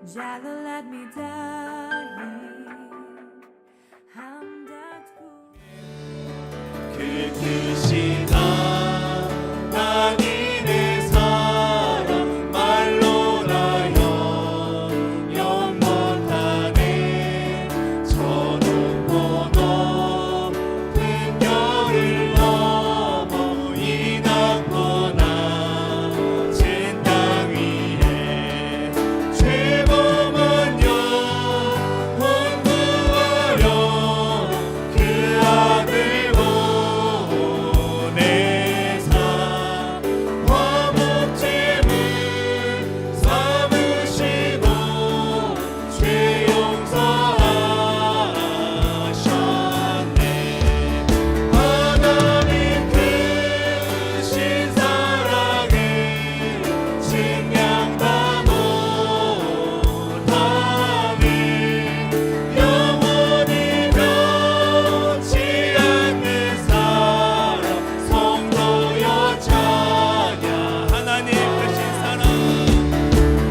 Jalo let me die. I'm that good. 그 뜻이 하나님의 사랑 말로나 영영 못하네. 저 높고 높은 별을 넘어 이 낮고 낮은 땅 위에 죄 범한 영혼 구하려 그 아들 보내사 화목제물 삼으시고 죄 용서하셨네. 하나님 크신 사랑에 증량다 못하네. 영원히 변치 않는 사랑 성도여 찬양. 하나님 크신 사랑,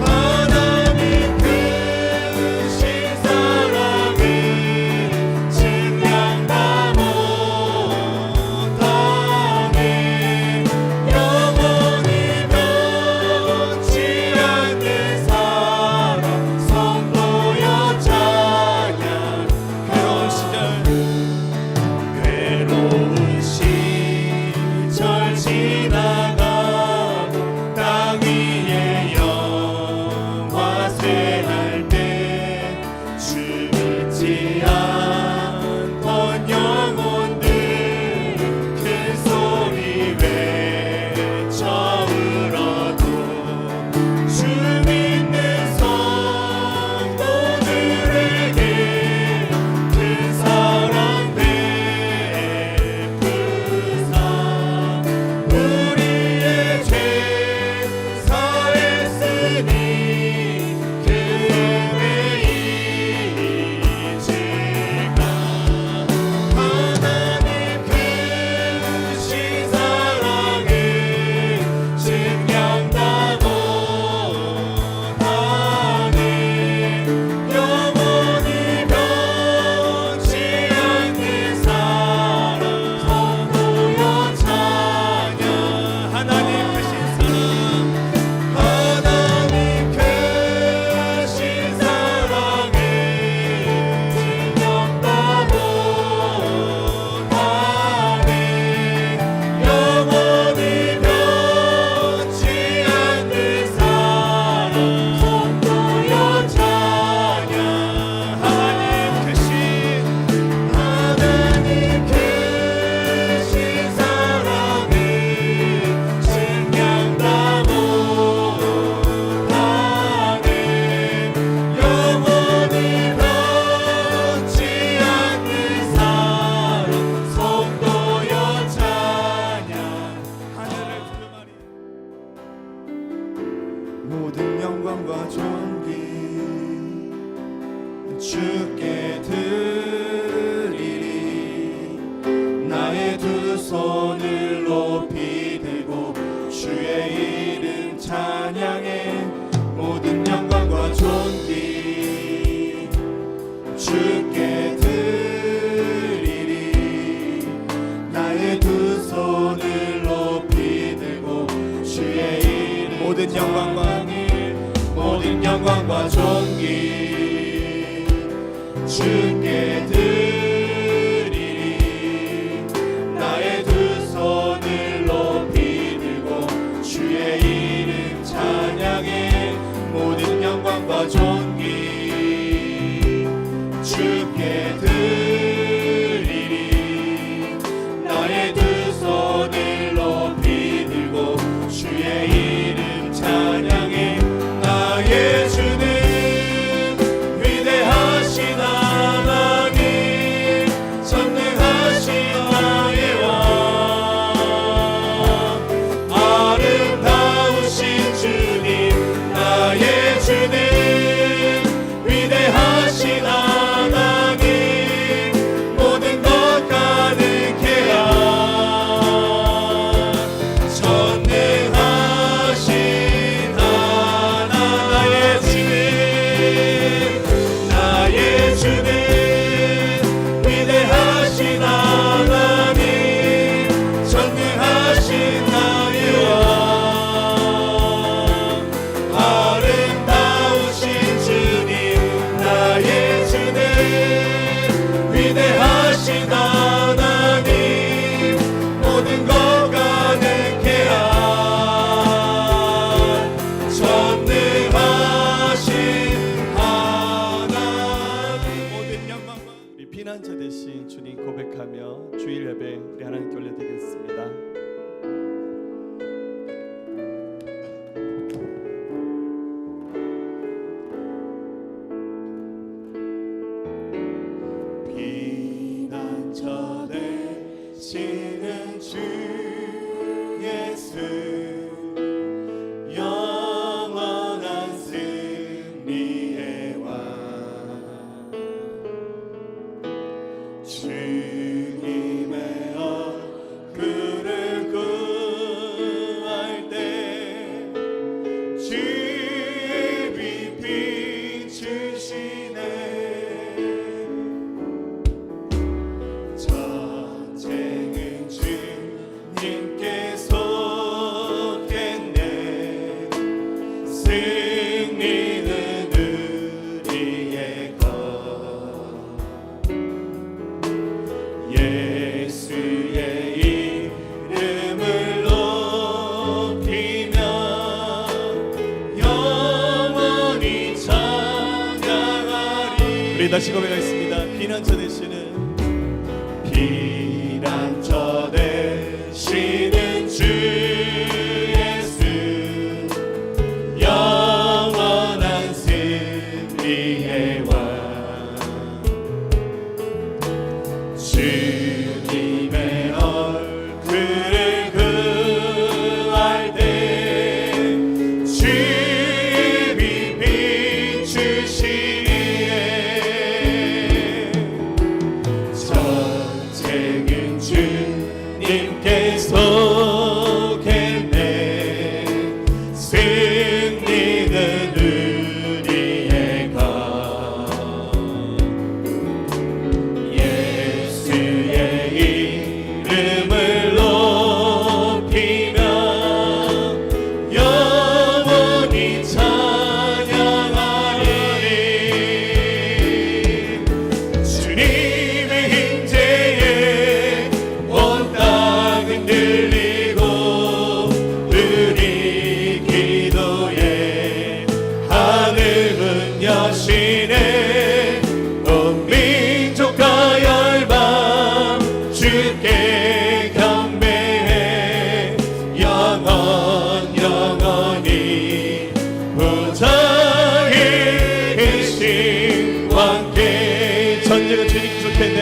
하나님 크신 사랑에 증량다 못하네. 영원히 변치 않는 사랑 성도여 찬양. 괴로운 시절 지나가고 땅 위에 영화쇠할 때 주 믿지 않던 영혼들 큰 소리 외쳐 울어도 주 믿는 성도들에게 큰 사랑 베푸사 우리의 죄 사했으니 그 은혜 이제가 하나님 크신 사랑에 증량다 못하네. 영원히 변치 않는 사랑 성도여 찬양. 하나님 크신 사랑, 하나님 크신 사랑에 증량다 못하네. 영원히 변치 않는 사랑 성도여 찬양. 하나님 크신 사랑에 증량다 못하네. 영원히 변치 않는 사랑 성도여 찬양. 하늘을 두루마리 모든 영광과 존귀 주께 드리리. 나의 두 손을 높이 들고 주의 이름 찬양해. 모든 영광과 존귀 주께 드리리. 나의 두 손을 높이 들고 주의 이름 모든 영광과 존귀 주께 드리리. 나의 두 손을 높이 들고 주의 이름 찬양해. 모든 영광과 존귀 주께 드리리. 나의 두 손을 높이 들고 주의 이름 찬양해. 나의 주는 위대하신 하나님. 피난처 되신 주님 고백하며 주일 예배 우리 하나님께 올려드리겠습니다. 피난처 되시는 주 예수 영원한 승리의 왕 주님의 얼굴을 구할 때 주의 빛 비추시네 전쟁은 주님께 속했네 승리는 우리의 것 예수의 이름을 높이며 영원히 찬양하리 우리 다시 고백하겠습니다. 피난처 되시는 피난처 되시는 주 예수 영원한 승리의 왕 주님의 얼굴을 구할 때 주의 빛 비추시네 전쟁은 주님께 속했네 승리는 우리의 것 예수의 이름을 높이며 영원히 찬양하리 주님의 임재에 온 땅 흔들리고 우리 기도에 하늘은 여시네 온 민족과 열방 주께 경배해 영원히 보좌에 계신 왕께 전쟁은 주님 속했네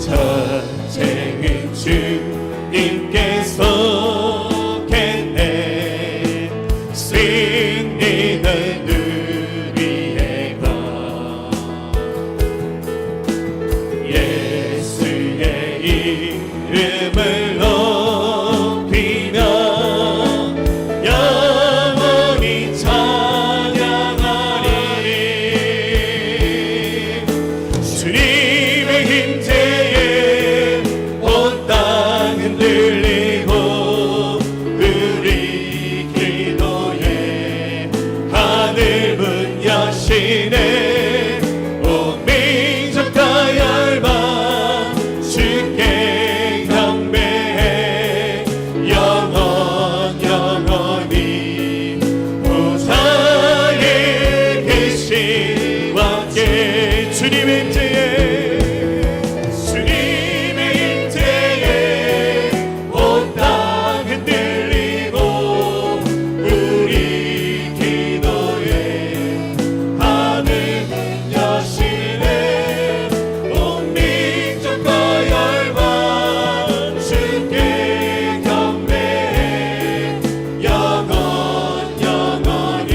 전쟁은 주님께 속했네 승리는 우리의 것 예수의 이름을 높이며 영원히 찬양하리 주님의 임재에 온 땅 흔들리고 우리 기도에 하늘 문 여시네 온 민족과 열방 주께 경배해 영원히 보좌에 계신 왕께 주님의 임재에 온 땅 흔들리고 우리 기도에 하늘 문 여시네 온 민족과 열방 주께 경배해 영원히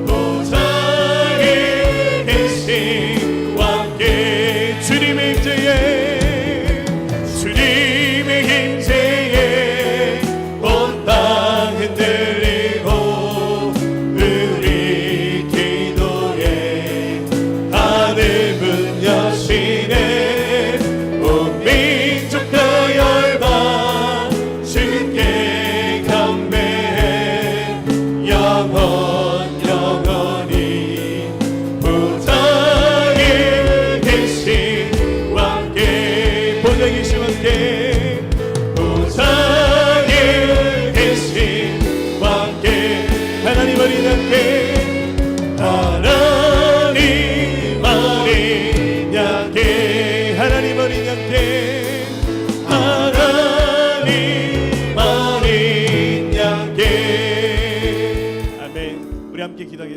보좌에 계신 왕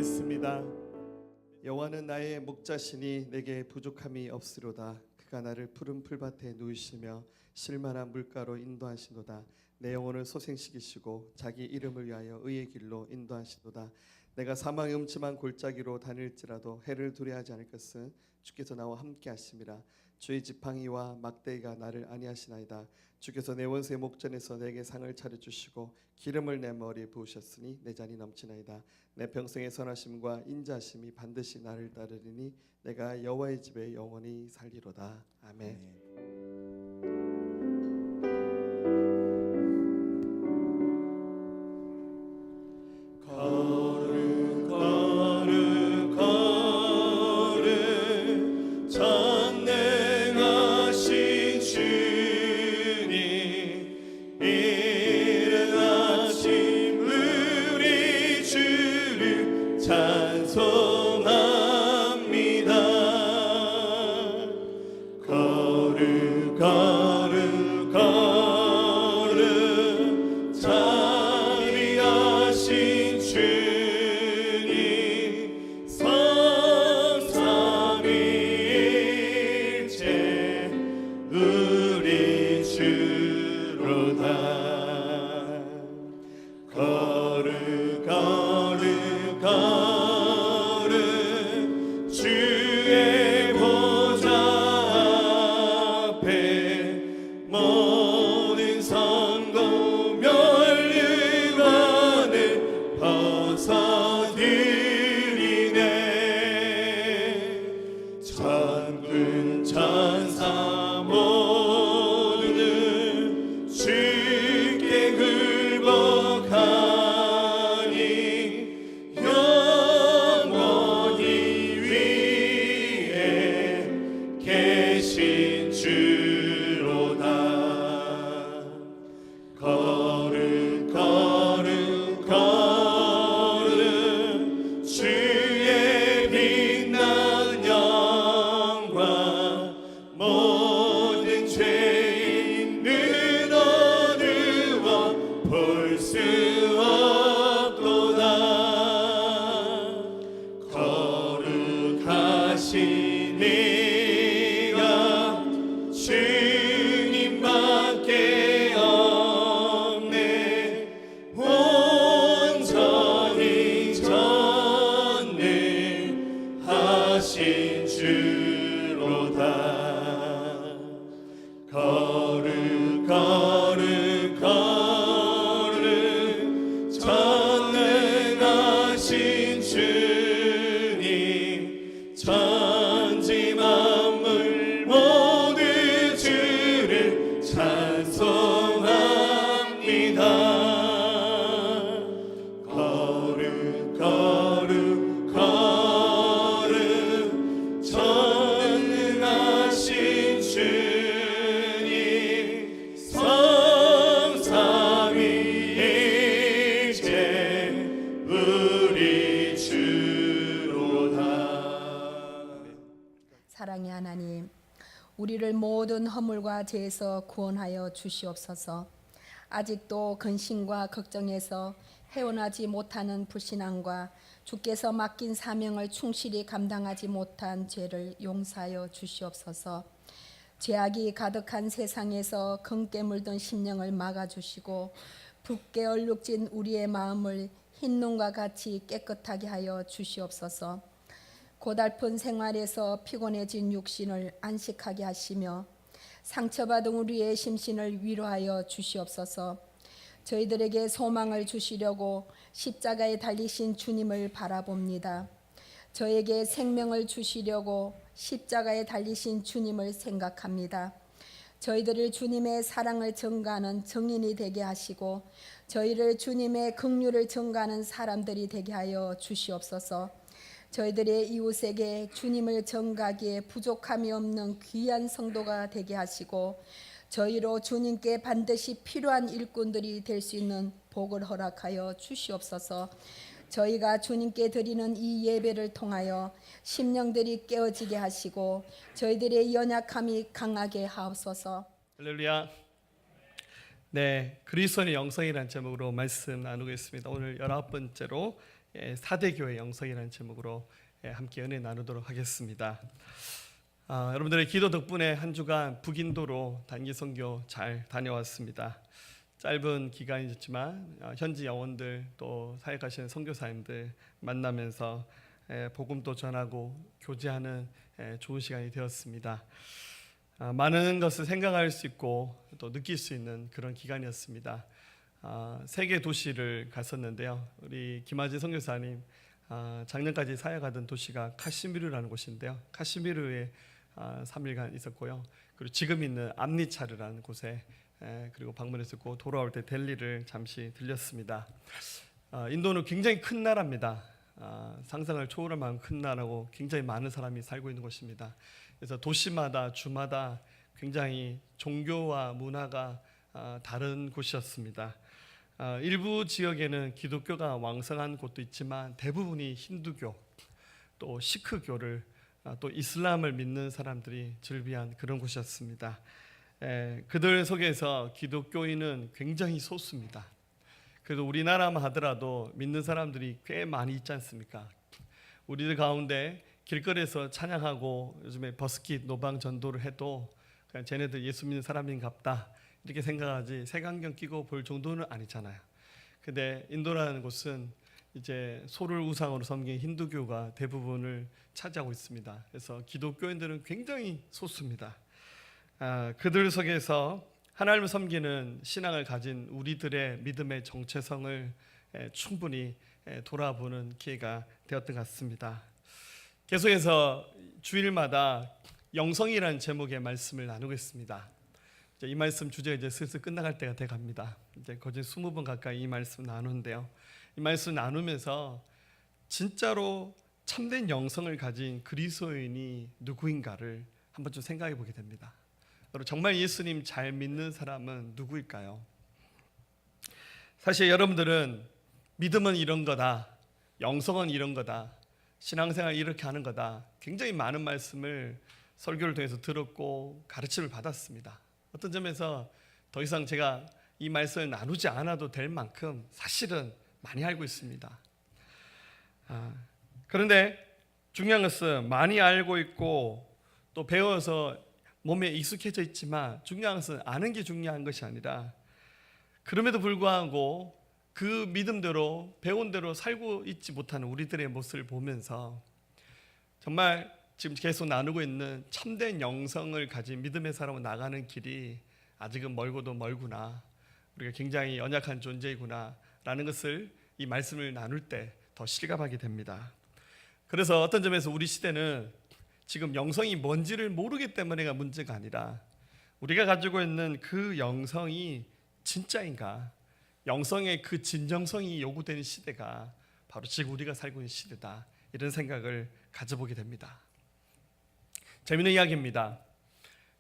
기도하겠습니다. 여호와는 나의 목자시니 내게 부족함이 없으로다. 그가 나를 푸른 풀밭에 누이시며 실만한 물가로 인도하시도다. 내 영혼을 소생시키시고 자기 이름을 위하여 의의 길로 인도하시도다. 내가 사망의 음침한 골짜기로 다닐지라도 해를 두려워하지 않을 것은 주께서 나와 함께 하심이라. 주의 지팡이와 막대기가 나를 안위하시나이다. 주께서 내 원수의 목전에서 내게 상을 차려주시고 기름을 내 머리에 부으셨으니 내 잔이 넘치나이다. 내 평생의 선하심과 인자하심이 반드시 나를 따르리니 내가 여호와의 집에 영원히 살리로다. 아멘. 거룩 거룩 거룩 전능하신 주님 이른 아침 우리 주를 찬송합니다. 거룩 거룩 거룩 자비하신 주님 성삼위일체 우리 주로다. 거룩 거룩 거룩 주의 보좌 앞에 모든 선고 멸류관을 벗어드리네. 천군 천사 모두는 주께 굴복하니 영원히 위에 계신 주로다. 거룩 거룩 거룩 주의 빛난 영광 모든 죄인은 어두워 볼 수 없도다. 거룩하신 이가 주님밖에 없네. 온전히 전능하신 주로다. 거룩 거룩 거룩 전능하신 주님 천지 만물 모두 주를 찬송합니다. 거룩 거룩 거룩 전능하신 주님 성삼위일체 우리 주로다. 사랑의 하나님, 우리를 모든 허물과 죄에서 구원하여 주시옵소서. 아직도 근심과 걱정에서 헤어나지 못하는 불신앙과 주께서 맡긴 사명을 충실히 감당하지 못한 죄를 용서하여 주시옵소서. 죄악이 가득한 세상에서 검게 물든 심령을 막아주시고 붉게 얼룩진 우리의 마음을 흰눈과 같이 깨끗하게 하여 주시옵소서. 고달픈 생활에서 피곤해진 육신을 안식하게 하시며 상처받은 우리의 심신을 위로하여 주시옵소서. 저희들에게 소망을 주시려고 십자가에 달리신 주님을 바라봅니다. 저에게 생명을 주시려고 십자가에 달리신 주님을 생각합니다. 저희들을 주님의 사랑을 전가하는 증인이 되게 하시고 저희를 주님의 긍휼을 전가하는 사람들이 되게 하여 주시옵소서. 저희들의 이웃에게 주님을 전가하기에 부족함이 없는 귀한 성도가 되게 하시고 저희로 주님께 반드시 필요한 일꾼들이 될 수 있는 복을 허락하여 주시옵소서. 저희가 주님께 드리는 이 예배를 통하여 심령들이 깨어지게 하시고 저희들의 연약함이 강하게 하옵소서. 할렐루야. 네, 그리스도의 영성이라는 제목으로 말씀 나누겠습니다. 오늘 19번째로 4대교회 영성이라는 제목으로 함께 은혜 나누도록 하겠습니다. 여러분들의 기도 덕분에 한 주간 북인도로 단기 선교 잘 다녀왔습니다. 짧은 기간이었지만 현지 영혼들 또 사역하시는 선교사님들 만나면서 복음도 전하고 교제하는 좋은 시간이 되었습니다. 많은 것을 생각할 수 있고 또 느낄 수 있는 그런 기간이었습니다. 세 개 도시를 갔었는데요. 우리 김아지 선교사님 작년까지 사역하던 도시가 카시미르라는 곳인데요. 카시미르에 3일간 있었고요. 그리고 지금 있는 암리차르라는 곳에 그리고 방문했었고, 돌아올 때 델리를 잠시 들렸습니다. 인도는 굉장히 큰 나라입니다. 상상을 초월할 만큼 큰 나라고 굉장히 많은 사람이 살고 있는 곳입니다. 그래서 도시마다 주마다 굉장히 종교와 문화가 다른 곳이었습니다. 일부 지역에는 기독교가 왕성한 곳도 있지만 대부분이 힌두교 또 시크교를 또 이슬람을 믿는 사람들이 즐비한 그런 곳이었습니다. 그들 속에서 기독교인은 굉장히 소수입니다. 그래도 우리나라만 하더라도 믿는 사람들이 꽤 많이 있지 않습니까? 우리들 가운데 길거리에서 찬양하고 요즘에 버스킷 노방 전도를 해도 그냥 쟤네들 예수 믿는 사람인갑다 이렇게 생각하지 색안경 끼고 볼 정도는 아니잖아요. 근데 인도라는 곳은 이제 소를 우상으로 섬긴 힌두교가 대부분을 차지하고 있습니다. 그래서 기독교인들은 굉장히 소수입니다. 그들 속에서 하나님을 섬기는 신앙을 가진 우리들의 믿음의 정체성을 충분히 돌아보는 기회가 되었던 것 같습니다. 계속해서 주일마다 영성이라는 제목의 말씀을 나누고 있습니다. 이 말씀 주제가 이제 슬슬 끝나갈 때가 돼 갑니다. 이제 거진 20번 가까이 이 말씀 나누는데요. 이 말씀 나누면서 진짜로 참된 영성을 가진 그리스도인이 누구인가를 한번 좀 생각해 보게 됩니다. 정말 예수님 잘 믿는 사람은 누구일까요? 사실 여러분들은 믿음은 이런 거다, 영성은 이런 거다, 신앙생활 이렇게 하는 거다, 굉장히 많은 말씀을 설교를 통해서 들었고 가르침을 받았습니다. 어떤 점에서 더 이상 제가 이 말씀을 나누지 않아도 될 만큼 사실은 많이 알고 있습니다. 그런데 중요한 것은 많이 알고 있고 또 배워서 몸에 익숙해져 있지만 중요한 것은 아는 게 중요한 것이 아니라 그럼에도 불구하고 그 믿음대로 배운 대로 살고 있지 못하는 우리들의 모습을 보면서 정말 지금 계속 나누고 있는 참된 영성을 가진 믿음의 사람으로 나가는 길이 아직은 멀고도 멀구나, 우리가 굉장히 연약한 존재이구나 라는 것을 이 말씀을 나눌 때 더 실감하게 됩니다. 그래서 어떤 점에서 우리 시대는 지금 영성이 뭔지를 모르기 때문에가 문제가 아니라 우리가 가지고 있는 그 영성이 진짜인가, 영성의 그 진정성이 요구되는 시대가 바로 지금 우리가 살고 있는 시대다, 이런 생각을 가져보게 됩니다. 재미있는 이야기입니다.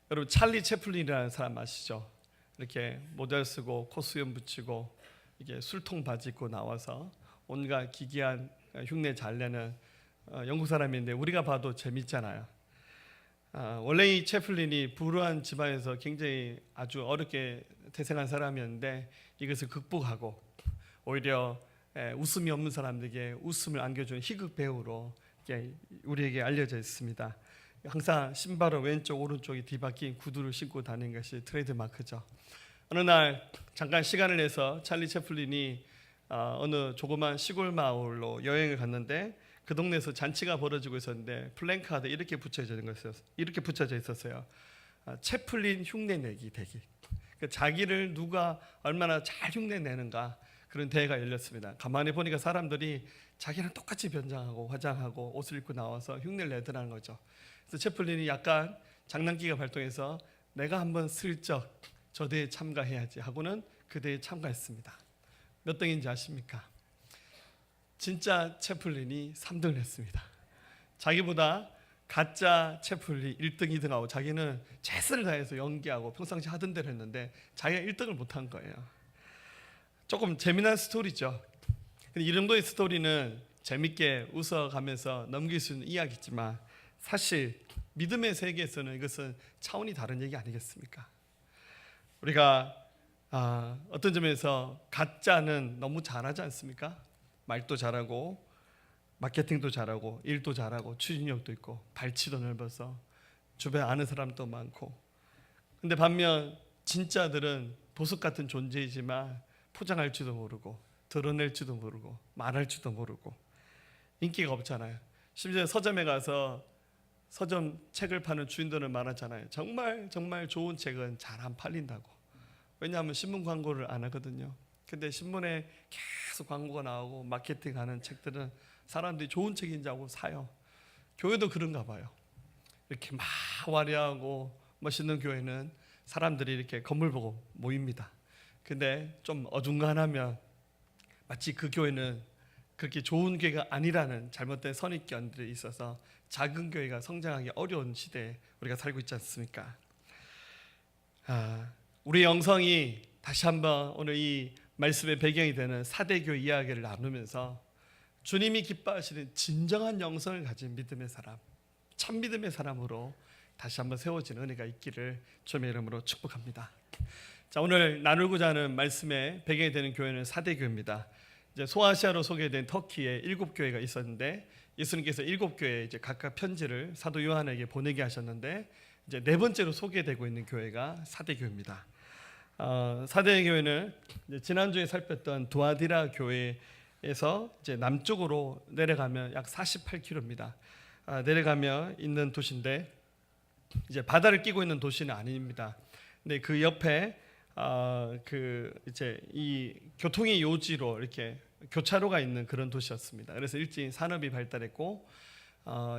여러분 찰리 채플린이라는 사람 아시죠? 이렇게 모자 쓰고 코수염 붙이고 이게 술통 바지 입고 나와서 온갖 기괴한 흉내 잘 내는 영국 사람인데 우리가 봐도 재밌잖아요. 원래 이 채플린이 불우한 집안에서 굉장히 아주 어렵게 태생한 사람이었는데 이것을 극복하고 오히려 웃음이 없는 사람들에게 웃음을 안겨주는 희극 배우로 우리에게 알려져 있습니다. 항상 신발은 왼쪽 오른쪽이 뒤바뀐 구두를 신고 다니는 것이 트레이드 마크죠. 어느 날 잠깐 시간을 내서 찰리 채플린이 어느 조그만 시골 마을로 여행을 갔는데 그 동네에서 잔치가 벌어지고 있었는데 플랜카드 이렇게 붙여져 있었어요. 채플린 흉내내기 대기. 자기를 누가 얼마나 잘 흉내내는가 그런 대회가 열렸습니다. 가만히 보니까 사람들이 자기랑 똑같이 변장하고 화장하고 옷을 입고 나와서 흉내를 내더라는 거죠. 그래서 채플린이 약간 장난기가 발동해서 내가 한번 슬쩍 저 대회에 참가해야지 하고는 그 대회에 참가했습니다. 몇 등인지 아십니까? 진짜 채플린이 3등을 했습니다. 자기보다 가짜 채플린이 1등, 2등하고 자기는 최선을 다해서 연기하고 평상시 하던 대로 했는데 자기가 1등을 못한 거예요. 조금 재미난 스토리죠. 이 정도의 스토리는 재밌게 웃어가면서 넘길 수 있는 이야기지만 사실 믿음의 세계에서는 이것은 차원이 다른 얘기 아니겠습니까? 우리가 어떤 점에서 가짜는 너무 잘하지 않습니까? 말도 잘하고 마케팅도 잘하고 일도 잘하고 추진력도 있고 발치도 넓어서 주변에 아는 사람도 많고, 근데 반면 진짜들은 보석 같은 존재이지만 포장할 줄도 모르고 드러낼 줄도 모르고 말할 줄도 모르고 인기가 없잖아요. 심지어 서점에 가서 서점 책을 파는 주인들은 말하잖아요. 정말 좋은 책은 잘 안 팔린다고. 왜냐하면 신문 광고를 안 하거든요. 근데 신문에 계속 광고가 나오고 마케팅하는 책들은 사람들이 좋은 책인지 알고 사요. 교회도 그런가 봐요. 이렇게 막 화려하고 멋있는 교회는 사람들이 이렇게 건물 보고 모입니다. 근데 좀 어중간하면 마치 그 교회는 그렇게 좋은 교회가 아니라는 잘못된 선입견들이 있어서 작은 교회가 성장하기 어려운 시대에 우리가 살고 있지 않습니까? 우리 영성이 다시 한번 오늘 이 말씀의 배경이 되는 사대교회 이야기를 나누면서 주님이 기뻐하시는 진정한 영성을 가진 믿음의 사람, 참 믿음의 사람으로 다시 한번 세워진 은혜가 있기를 주님의 이름으로 축복합니다. 자, 오늘 나누고자 하는 말씀의 배경이 되는 교회는 사대교회입니다. 이제 소아시아로 소개된 터키에 7교회가 있었는데 예수님께서 7교회에 이제 각각 편지를 사도 요한에게 보내게 하셨는데 이제 4번째로 소개되고 있는 교회가 사대교회입니다. 사대교회는 지난주에 살폈던 두아디라 교회에서 이제 남쪽으로 내려가면 약 48km입니다. 내려가면 있는 도시인데 이제 바다를 끼고 있는 도시는 아닙니다. 근데 그 옆에 그 이제 이 교통의 요지로 이렇게 교차로가 있는 그런 도시였습니다. 그래서 일찍 산업이 발달했고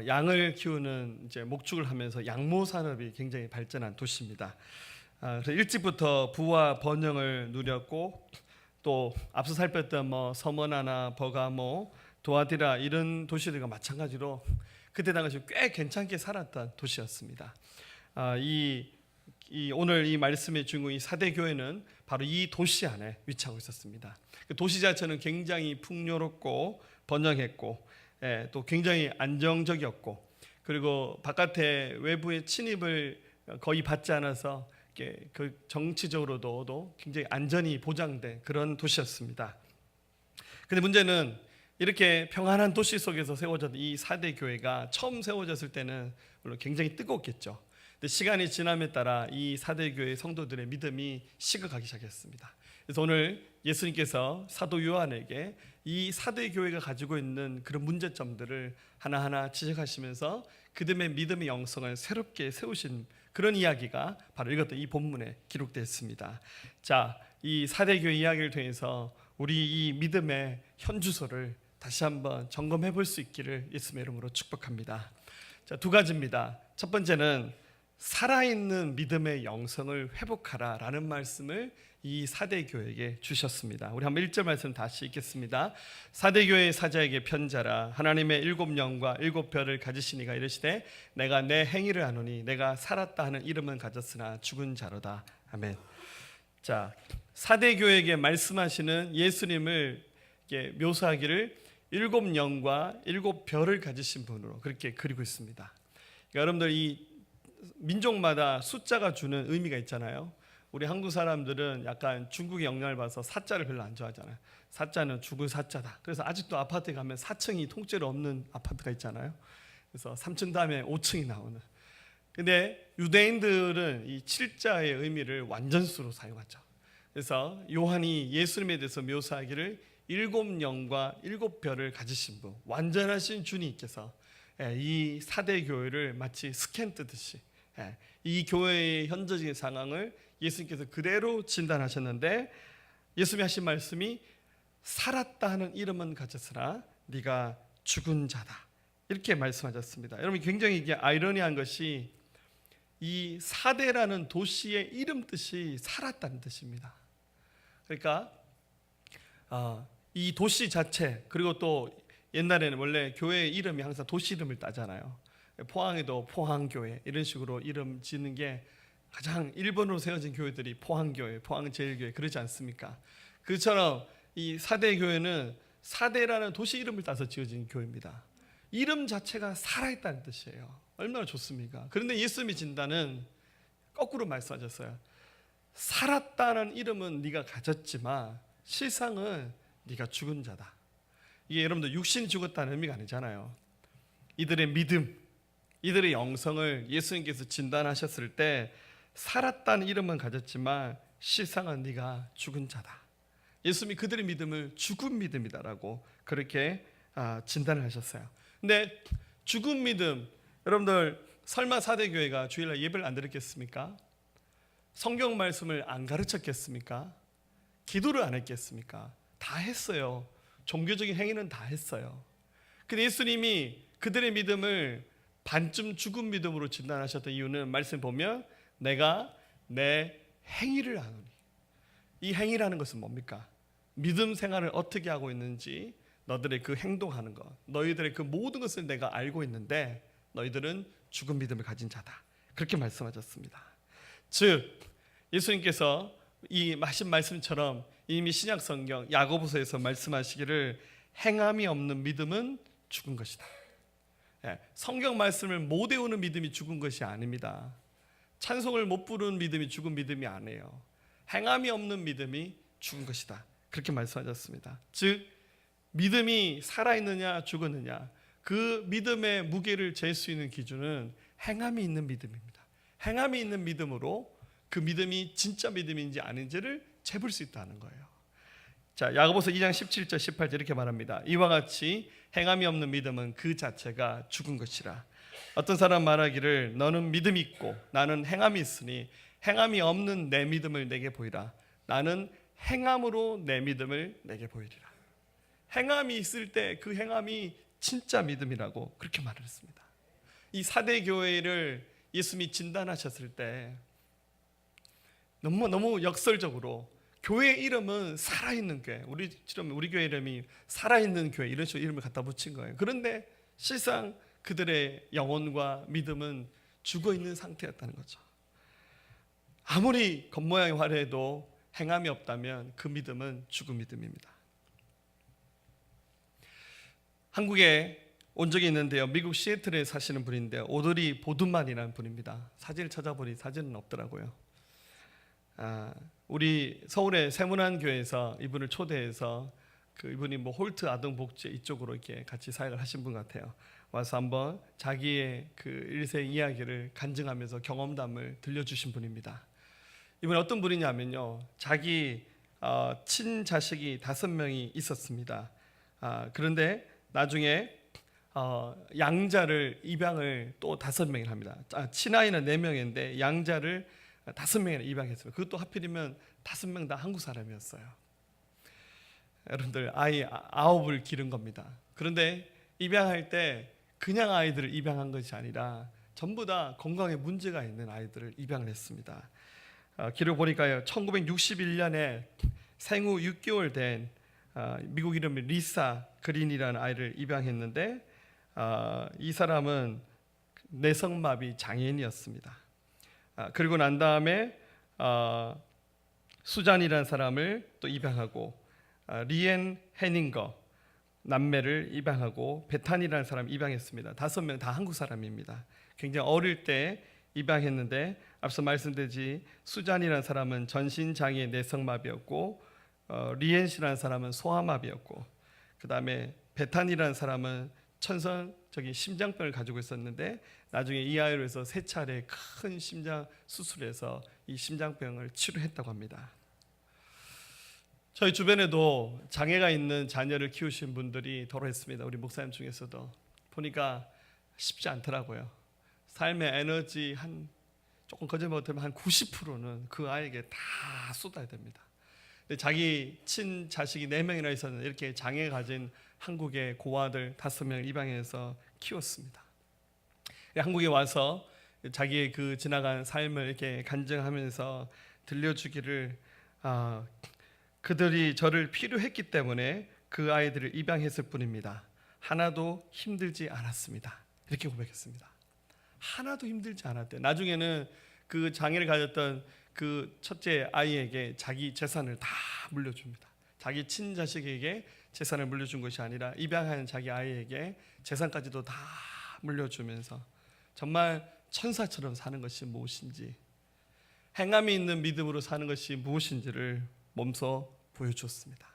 양을 키우는 이제 목축을 하면서 양모 산업이 굉장히 발전한 도시입니다. 그래서 일찍부터 부와 번영을 누렸고 또 앞서 살폈던 뭐 서머나나 버가모, 도아디라 이런 도시들과 마찬가지로 그때 당시 꽤 괜찮게 살았던 도시였습니다. 오늘 이 말씀의 주인공 이 사대교회는 바로 이 도시 안에 위치하고 있었습니다. 그 도시 자체는 굉장히 풍요롭고 번영했고 또 굉장히 안정적이었고 그리고 바깥에 외부의 침입을 거의 받지 않아서 그 정치적으로도 굉장히 안전이 보장된 그런 도시였습니다. 근데 문제는 이렇게 평안한 도시 속에서 세워졌던 이 사대교회가 처음 세워졌을 때는 물론 굉장히 뜨거웠겠죠. 근데 시간이 지남에 따라 이 사대교회 성도들의 믿음이 식어가기 시작했습니다. 그래서 오늘 예수님께서 사도 요한에게 이 사대교회가 가지고 있는 그런 문제점들을 하나하나 지적하시면서 그들의 믿음의 영성을 새롭게 세우신 그런 이야기가 바로 읽었던 이 본문에 기록되어 있습니다. 자, 이 사대교회 이야기를 통해서 우리 이 믿음의 현주소를 다시 한번 점검해 볼 수 있기를 예수님의 이름으로 축복합니다. 자, 2가지입니다. 첫 번째는 살아있는 믿음의 영성을 회복하라 라는 말씀을 이 사대교회에게 주셨습니다. 우리 한번 1절 말씀 다시 읽겠습니다. 사대교회의 사자에게 편자라. 하나님의 7영과 7별을 가지시니가 이르시되 내가 내 행위를 아노니 내가 살았다 하는 이름은 가졌으나 죽은 자로다. 아멘. 자, 사대교회에게 말씀하시는 예수님을 묘사하기를 7영과 7별을 가지신 분으로 그렇게 그리고 있습니다. 그러니까 여러분들 이 민족마다 숫자가 주는 의미가 있잖아요. 우리 한국 사람들은 약간 중국의 영향을 받아서 사자를 별로 안 좋아하잖아요. 사자는 죽을 사자다. 그래서 아직도 아파트에 가면 4층이 통째로 없는 아파트가 있잖아요. 그래서 3층 다음에 5층이 나오는. 근데 유대인들은 이 7자의 의미를 완전수로 사용하죠. 그래서 요한이 예수님에 대해서 묘사하기를 7영과 7별을 가지신 분, 완전하신 주님께서 이 사대교회를 마치 스캔 뜨듯이 이 교회의 현저적인 상황을 예수님께서 그대로 진단하셨는데 예수님이 하신 말씀이 살았다 하는 이름은 가졌으나 네가 죽은 자다 이렇게 말씀하셨습니다. 여러분 굉장히 이게 아이러니한 것이 이 사대라는 도시의 이름 뜻이 살았다는 뜻입니다. 그러니까 이 도시 자체 그리고 또 옛날에는 원래 교회 이름이 항상 도시 이름을 따잖아요. 포항에도 포항교회 이런 식으로 이름 짓는 게 가장 일본으로 세워진 교회들이 포항교회, 포항제일교회 그러지 않습니까? 그처럼 이 사대교회는 사대라는 도시 이름을 따서 지어진 교회입니다. 이름 자체가 살아있다는 뜻이에요. 얼마나 좋습니까? 그런데 예수님의 진단은 거꾸로 말씀하셨어요. 살았다는 이름은 네가 가졌지만 실상은 네가 죽은 자다. 이게 여러분들 육신이 죽었다는 의미가 아니잖아요. 이들의 믿음, 이들의 영성을 예수님께서 진단하셨을 때 살았다는 이름은 가졌지만 실상은 네가 죽은 자다. 예수님이 그들의 믿음을 죽은 믿음이다라고 그렇게 진단을 하셨어요. 근데 죽은 믿음, 여러분들 설마 사대교회가 주일날 예배를 안 드렸겠습니까? 성경 말씀을 안 가르쳤겠습니까? 기도를 안 했겠습니까? 다 했어요. 종교적인 행위는 다 했어요. 근데 예수님이 그들의 믿음을 반쯤 죽은 믿음으로 진단하셨던 이유는 말씀 보면 내가 내 행위를 아노니. 이 행위라는 것은 뭡니까? 믿음 생활을 어떻게 하고 있는지 너들의 그 행동하는 것, 너희들의 그 모든 것을 내가 알고 있는데 너희들은 죽은 믿음을 가진 자다. 그렇게 말씀하셨습니다. 즉 예수님께서 이 하신 말씀처럼 이미 신약 성경 야고보서에서 말씀하시기를 행함이 없는 믿음은 죽은 것이다. 성경 말씀을 못 외우는 믿음이 죽은 것이 아닙니다. 찬송을 못 부르는 믿음이 죽은 믿음이 아니에요. 행함이 없는 믿음이 죽은 것이다. 그렇게 말씀하셨습니다. 즉 믿음이 살아있느냐 죽었느냐, 그 믿음의 무게를 잴 수 있는 기준은 행함이 있는 믿음입니다. 행함이 있는 믿음으로 그 믿음이 진짜 믿음인지 아닌지를 재볼 수 있다는 거예요. 자, 야고보서 2장 17절 18절 이렇게 말합니다. 이와 같이 행함이 없는 믿음은 그 자체가 죽은 것이라. 어떤 사람 말하기를 너는 믿음이 있고 나는 행함이 있으니 행함이 없는 내 믿음을 내게 보이라. 나는 행함으로 내 믿음을 내게 보이리라. 행함이 있을 때 그 행함이 진짜 믿음이라고 그렇게 말을 했습니다. 이 사대 교회를 예수님이 진단하셨을 때 너무 역설적으로 교회 이름은 살아있는 교회, 우리 교회 이름이 살아있는 교회 이런 식으로 이름을 갖다 붙인 거예요. 그런데 실상 그들의 영혼과 믿음은 죽어있는 상태였다는 거죠. 아무리 겉모양이 화려해도 행함이 없다면 그 믿음은 죽은 믿음입니다. 한국에 온 적이 있는데요, 미국 시애틀에 사시는 분인데 오드리 보드만이라는 분입니다. 사진을 찾아보니 사진은 없더라고요. 우리 서울의 세문안 교회에서 이분을 초대해서 이분이 홀트 아동복지 이쪽으로 이렇게 같이 사역을 하신 분 같아요. 와서 한번 자기의 그 일생 이야기를 간증하면서 경험담을 들려주신 분입니다. 이분 어떤 분이냐면요, 자기 친자식이 5명이 있었습니다. 그런데 나중에 양자를 입양을 또 5명이 합니다. 친아이는 4명인데 양자를 5명이나 입양했습니다. 그것도 하필이면 5명 다 한국 사람이었어요. 여러분들 아이 9을 기른 겁니다. 그런데 입양할 때 그냥 아이들을 입양한 것이 아니라 전부 다 건강에 문제가 있는 아이들을 입양을 했습니다. 기록 보니까요, 1961년에 생후 6개월 된 미국 이름이 리사 그린이라는 아이를 입양했는데 이 사람은 내성마비 장애인이었습니다. 그리고 난 다음에 수잔이라는 사람을 또 입양하고 리엔 헤닝거 남매를 입양하고 베탄이라는 사람 입양했습니다. 5명 다 한국 사람입니다. 굉장히 어릴 때 입양했는데 앞서 말씀드렸지 수잔이라는 사람은 전신장애 내성마비였고 리엔 씨라는 사람은 소아마비였고 그 다음에 베탄이라는 사람은 천성적인 심장병을 가지고 있었는데 나중에 이 아이로 해서 3차례 큰 심장 수술해서 이 심장병을 치료했다고 합니다. 저희 주변에도 장애가 있는 자녀를 키우신 분들이 더러 했습니다. 우리 목사님 중에서도 보니까 쉽지 않더라고요. 삶의 에너지 조금 거짓말 못하면 한 90%는 그 아이에게 다 쏟아야 됩니다. 근데 자기 친자식이 4명이나 있었는데 이렇게 장애 가진 한국의 고아들 5명을 입양해서 키웠습니다. 한국에 와서 자기의 그 지나간 삶을 이렇게 간증하면서 들려주기를 그들이 저를 필요했기 때문에 그 아이들을 입양했을 뿐입니다. 하나도 힘들지 않았습니다. 이렇게 고백했습니다. 하나도 힘들지 않았대요. 나중에는 그 장애를 가졌던 그 첫째 아이에게 자기 재산을 다 물려줍니다. 자기 친자식에게 재산을 물려준 것이 아니라 입양한 자기 아이에게 재산까지도 다 물려주면서 정말 천사처럼 사는 것이 무엇인지, 행함이 있는 믿음으로 사는 것이 무엇인지를 몸소 보여주었습니다.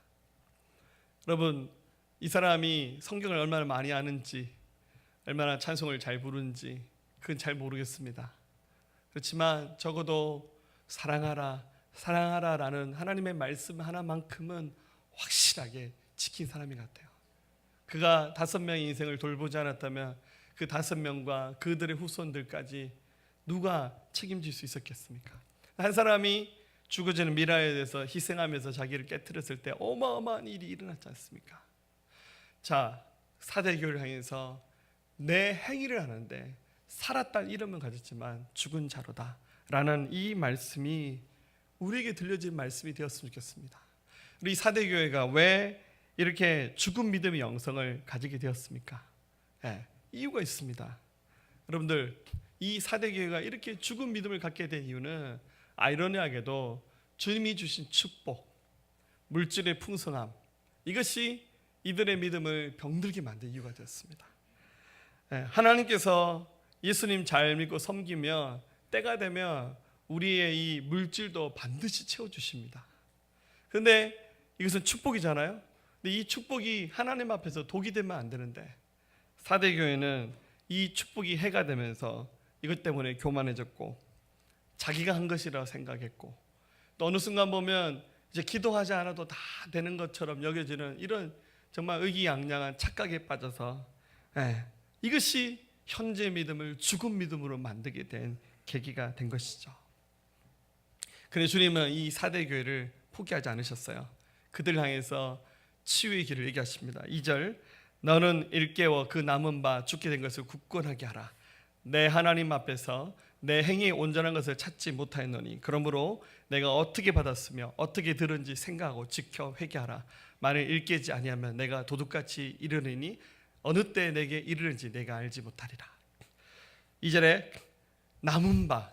여러분, 이 사람이 성경을 얼마나 많이 아는지, 얼마나 찬송을 잘 부르는지 그건 잘 모르겠습니다. 그렇지만 적어도 사랑하라라는 하나님의 말씀 하나만큼은 확실하게 지킨 사람이 같아요. 그가 5명의 인생을 돌보지 않았다면 그 5명과 그들의 후손들까지 누가 책임질 수 있었겠습니까? 한 사람이 죽어지는 미라에 대해서 희생하면서 자기를 깨트렸을 때 어마어마한 일이 일어났지 않습니까? 자, 사대교회를 향해서 내 행위를 하는데 살았다는 이름은 가졌지만 죽은 자로다 라는 이 말씀이 우리에게 들려진 말씀이 되었으면 좋겠습니다. 우리 사대교회가 왜 이렇게 죽은 믿음의 영성을 가지게 되었습니까? 이유가 있습니다. 여러분들, 이 사대교회가 이렇게 죽은 믿음을 갖게 된 이유는 아이러니하게도 주님이 주신 축복, 물질의 풍성함, 이것이 이들의 믿음을 병들게 만든 이유가 되었습니다. 하나님께서 예수님 잘 믿고 섬기면 때가 되면 우리의 이 물질도 반드시 채워주십니다. 그런데 이것은 축복이잖아요. 근데 이 축복이 하나님 앞에서 독이 되면 안 되는데 사대교회는 이 축복이 해가 되면서 이것 때문에 교만해졌고 자기가 한 것이라고 생각했고 또 어느 순간 보면 이제 기도하지 않아도 다 되는 것처럼 여겨지는 이런 정말 의기양양한 착각에 빠져서 이것이 현재 믿음을 죽은 믿음으로 만들게 된 계기가 된 것이죠. 그런데 주님은 이 사대교회를 포기하지 않으셨어요. 그들 향해서 치유의 길을 얘기하십니다. 2절, 너는 일깨워 그 남은 바 죽게 된 것을 굳건하게 하라. 내 하나님 앞에서 내 행위에 온전한 것을 찾지 못하였노니 그러므로 내가 어떻게 받았으며 어떻게 들은지 생각하고 지켜 회개하라. 만일 일깨지 아니하면 내가 도둑같이 이르느니 어느 때 내게 이르는지 내가 알지 못하리라. 2절에 남은 바,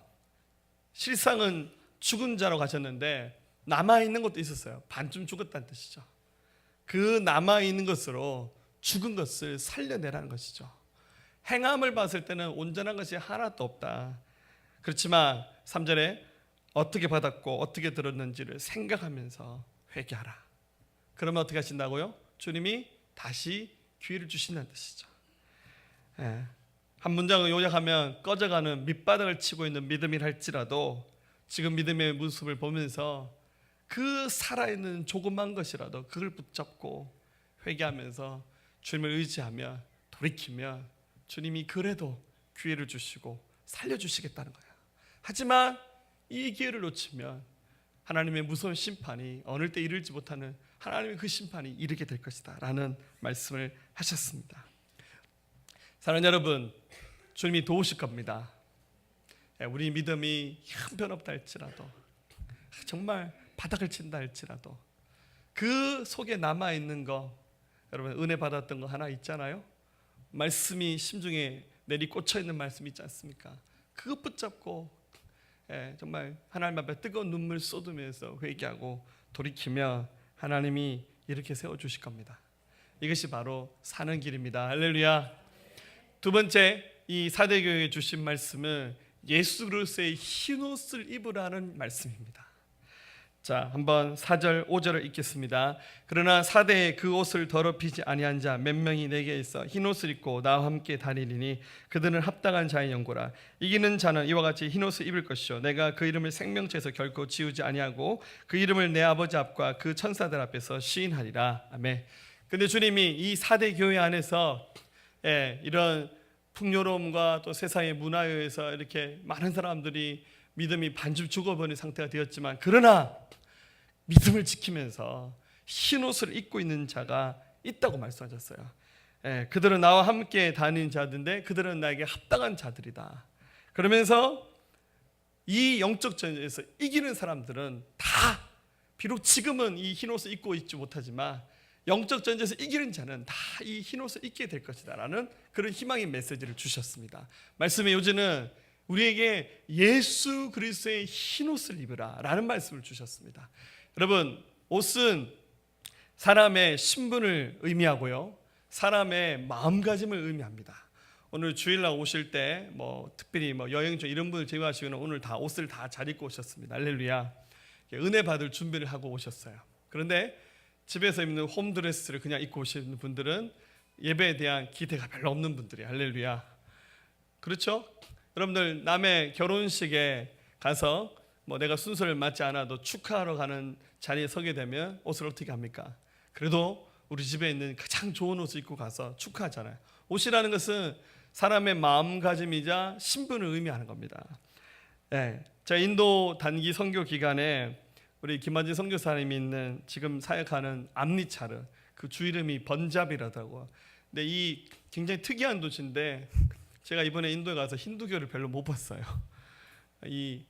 실상은 죽은 자로 가셨는데 남아있는 것도 있었어요. 반쯤 죽었다는 뜻이죠. 그 남아있는 것으로 죽은 것을 살려내라는 것이죠. 행함을 봤을 때는 온전한 것이 하나도 없다. 그렇지만 3절에 어떻게 받았고 어떻게 들었는지를 생각하면서 회개하라. 그러면 어떻게 하신다고요? 주님이 다시 기회를 주신다는 뜻이죠. 한 문장을 요약하면 꺼져가는 밑바닥을 치고 있는 믿음이라 할지라도 지금 믿음의 모습을 보면서 그 살아있는 조그만 것이라도 그걸 붙잡고 회개하면서 주님을 의지하며 돌이키면 주님이 그래도 기회를 주시고 살려주시겠다는 거예요. 하지만 이 기회를 놓치면 하나님의 무서운 심판이 어느 때 이르지 못하는 하나님의 그 심판이 이르게 될 것이다 라는 말씀을 하셨습니다. 사랑하는 여러분, 주님이 도우실 겁니다. 우리 믿음이 형편없다 할지라도 정말 바닥을 친다 할지라도 그 속에 남아있는 거, 여러분 은혜 받았던 거 하나 있잖아요. 말씀이 심중에 내리 꽂혀있는 말씀 있지 않습니까? 그것 붙잡고 정말 하나님 앞에 뜨거운 눈물 쏟으면서 회개하고 돌이키며 하나님이 이렇게 세워주실 겁니다. 이것이 바로 사는 길입니다. 할렐루야. 두 번째, 이 사대교회에 주신 말씀은 예수 그리스도의 흰옷을 입으라는 말씀입니다. 자, 한번 4절 5절을 읽겠습니다. 그러나 사대에 그 옷을 더럽히지 아니한 자 몇 명이 내게 있어 흰옷을 입고 나와 함께 다니리니 그들은 합당한 자의 연고라. 이기는 자는 이와 같이 흰옷을 입을 것이요 내가 그 이름을 생명책에서 결코 지우지 아니하고 그 이름을 내 아버지 앞과 그 천사들 앞에서 시인하리라. 아멘. 근데 주님이 이 사대 교회 안에서 이런 풍요로움과 또 세상의 문화에 의해서 이렇게 많은 사람들이 믿음이 반쯤 죽어버린 상태가 되었지만 그러나 믿음을 지키면서 흰옷을 입고 있는 자가 있다고 말씀하셨어요. 그들은 나와 함께 다니는 자들인데 그들은 나에게 합당한 자들이다. 그러면서 이 영적 전쟁에서 이기는 사람들은 다 비록 지금은 이 흰옷을 입고 있지 못하지만 영적 전쟁에서 이기는 자는 다 이 흰옷을 입게 될 것이다 라는 그런 희망의 메시지를 주셨습니다. 말씀의 요지는 우리에게 예수 그리스도의 흰옷을 입으라 라는 말씀을 주셨습니다. 여러분, 옷은 사람의 신분을 의미하고요 사람의 마음가짐을 의미합니다. 오늘 주일날 오실 때 특별히 여행 중 이런 분을 제외하시고는 오늘 다 옷을 다 잘 입고 오셨습니다. 할렐루야. 은혜 받을 준비를 하고 오셨어요. 그런데 집에서 입는 홈드레스를 그냥 입고 오시는 분들은 예배에 대한 기대가 별로 없는 분들이 할렐루야. 그렇죠? 여러분들 남의 결혼식에 가서 뭐 내가 순서를 맞지 않아도 축하하러 가는 자리에 서게 되면 옷을 어떻게 합니까? 그래도 우리 집에 있는 가장 좋은 옷을 입고 가서 축하하잖아요. 옷이라는 것은 사람의 마음가짐이자 신분을 의미하는 겁니다. 네, 제가 인도 단기 선교 기간에 우리 김만진 선교사님이 있는 지금 사역하는 암리차르, 그 주 이름이 번잡이라더라고요. 근데 이 굉장히 특이한 도시인데 제가 이번에 인도에 가서 힌두교를 별로 못 봤어요. 이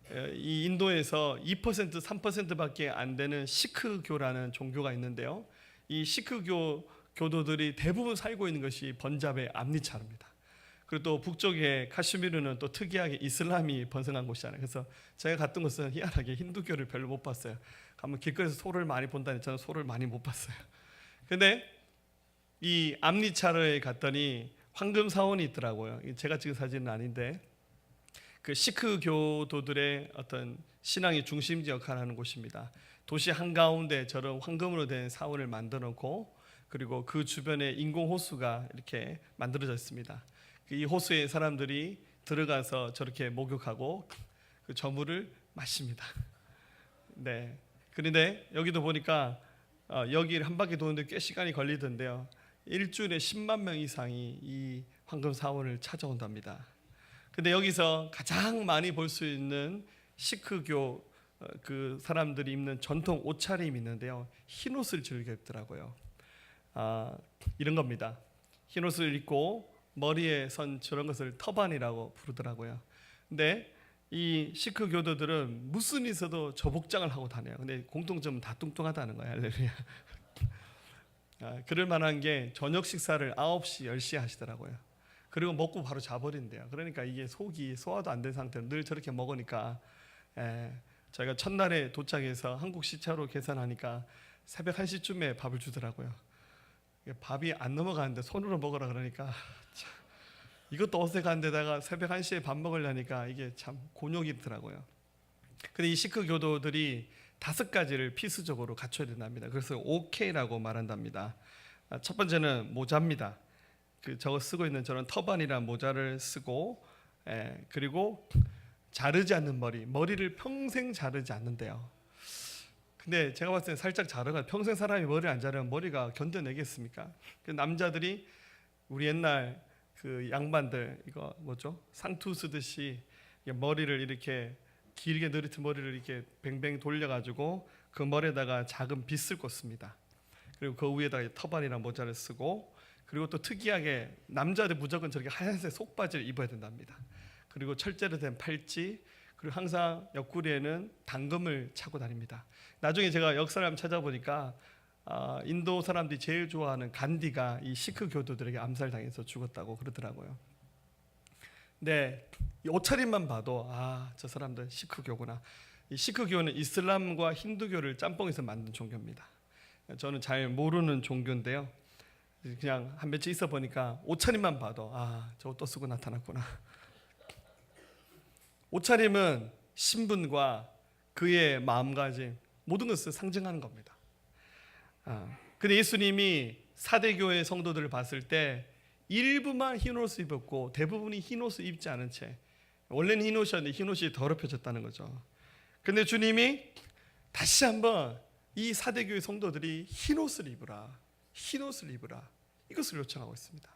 인도에서 2% 3%밖에 안 되는 시크교라는 종교가 있는데요. 이 시크교 교도들이 대부분 살고 있는 것이 번잡의 암리차르입니다. 그리고 또 북쪽의 카슈미르는 또 특이하게 이슬람이 번성한 곳이잖아요. 그래서 제가 갔던 곳은 희한하게 힌두교를 별로 못 봤어요. 가면 길거리에서 소를 많이 본다니 저는 소를 많이 못 봤어요. 근데 이 암리차르에 갔더니 황금 사원이 있더라고요. 제가 찍은 사진은 아닌데 그 시크 교도들의 어떤 신앙의 중심지 역할을 하는 곳입니다. 도시 한가운데 저런 황금으로 된 사원을 만들어 놓고 그리고 그 주변에 인공 호수가 이렇게 만들어져 있습니다. 이 호수에 사람들이 들어가서 저렇게 목욕하고 그 저물을 마십니다. 네. 그런데 여기도 보니까 여기를 한 바퀴 도는데 꽤 시간이 걸리던데요. 일주일에 10만 명 이상이 이 황금 사원을 찾아온답니다. 근데 여기서 가장 많이 볼 수 있는 시크교 그 사람들이 입는 전통 옷차림이 있는데요. 흰 옷을 즐겨 입더라고요. 이런 겁니다. 흰 옷을 입고 머리에 선 저런 것을 터반이라고 부르더라고요. 근데 이 시크 교도들은 무슨 일 있어도 저 복장을 하고 다녀요. 근데 공통점은 다 뚱뚱하다는 거예요. 할렐루야. 그럴 만한 게 저녁 식사를 9시, 10시에 하시더라고요. 그리고 먹고 바로 자버린대요. 그러니까 이게 속이 소화도 안 된 상태로 늘 저렇게 먹으니까 저희가 첫날에 도착해서 한국 시차로 계산하니까 새벽 1시쯤에 밥을 주더라고요. 밥이 안 넘어가는데 손으로 먹으라 그러니까 이것도 어색한 데다가 새벽 1시에 밥 먹으려니까 이게 참 곤욕이더라고요. 근데 이 시크 교도들이 5가지를 필수적으로 갖춰야 된답니다. 그래서 OK라고 말한답니다. 첫 번째는 모자입니다. 저거 쓰고 있는 저런 터반이란 모자를 쓰고 그리고 자르지 않는 머리를 평생 자르지 않는데요. 근데 제가 봤을 때 살짝 자르가 평생 사람이 머리를 안 자르면 머리가 견뎌내겠습니까? 남자들이 우리 옛날 그 양반들 이거 뭐죠? 상투 쓰듯이 머리를 이렇게 길게 느릿은 머리를 이렇게 뱅뱅 돌려가지고 그 머리에다가 작은 빗을 꽂습니다. 그리고 그 위에다가 터반이랑 모자를 쓰고 그리고 또 특이하게 남자들 무조건 저렇게 하얀색 속바지를 입어야 된답니다. 그리고 철제로 된 팔찌 그리고 항상 옆구리에는 당금을 차고 다닙니다. 나중에 제가 역사를 한번 찾아보니까 인도 사람들이 제일 좋아하는 간디가 이 시크 교도들에게 암살당해서 죽었다고 그러더라고요. 네, 이 옷차림만 봐도 저 사람들 시크교구나. 이 시크교는 이슬람과 힌두교를 짬뽕해서 만든 종교입니다. 저는 잘 모르는 종교인데요. 그냥 한 며칠 있어 보니까 옷차림만 봐도 저거 또 쓰고 나타났구나. 옷차림은 신분과 그의 마음가짐 모든 것을 상징하는 겁니다. 근데 예수님이 사대교회 성도들을 봤을 때 일부만 흰옷을 입었고 대부분이 흰옷을 입지 않은 채 원래는 흰옷이었는데 흰옷이 더럽혀졌다는 거죠. 근데 주님이 다시 한번 이 사대교회 성도들이 흰옷을 입으라 이것을 요청하고 있습니다.